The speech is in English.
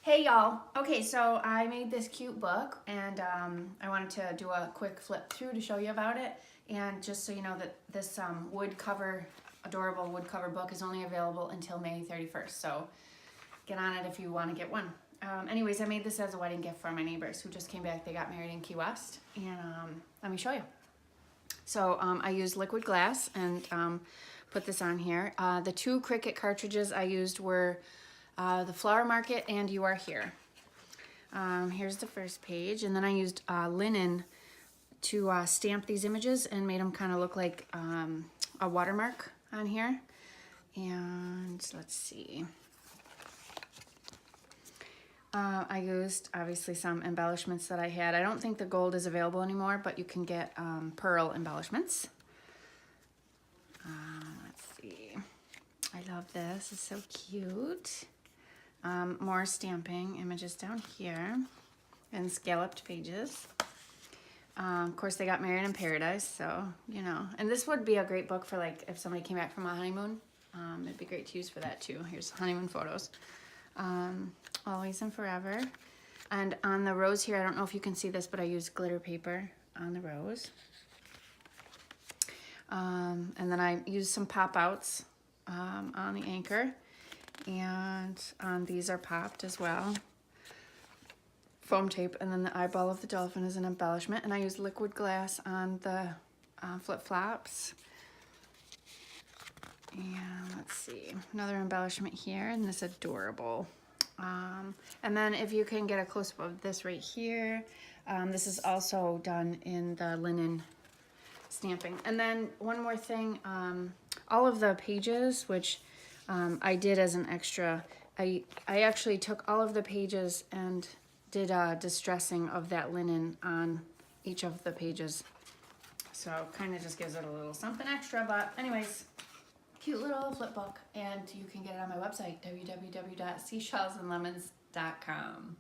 Hey y'all. Okay, so I made this cute book and I wanted to do a quick flip through to show you about it. And just so you know that this adorable wood cover book is only available until May 31st. So get on it if you want to get one. Anyways, I made this as a wedding gift for my neighbors who just came back. They got married in Key West. And let me show you. So I used liquid glass and put this on here. The two Cricut cartridges I used were the Flower Market and You Are Here. Here's the first page, and then I used linen to stamp these images and made them kind of look like a watermark on here. And let's see. I used obviously some embellishments that I had. I don't think the gold is available anymore, but you can get pearl embellishments. Let's see. I love this. It's so cute. More stamping images down here and scalloped pages. Of course, they got married in paradise, so, you know. And this would be a great book for, like, if somebody came back from a honeymoon. It'd be great to use for that, too. Here's honeymoon photos. Always and Forever. And on the rose here, I don't know if you can see this, but I used glitter paper on the rose. And then I used some pop-outs on the anchor. And these are popped as well. Foam tape, and then the eyeball of the dolphin is an embellishment. And I used liquid glass on the flip-flops. And let's see, another embellishment here, and this adorable. And then if you can get a close-up of this right here, this is also done in the linen stamping. And then one more thing, all of the pages, which I did as an extra, I actually took all of the pages and did a distressing of that linen on each of the pages. So kind of just gives it a little something extra, but anyways, cute little flip book, and you can get it on my website, www.seashellsandlemons.com.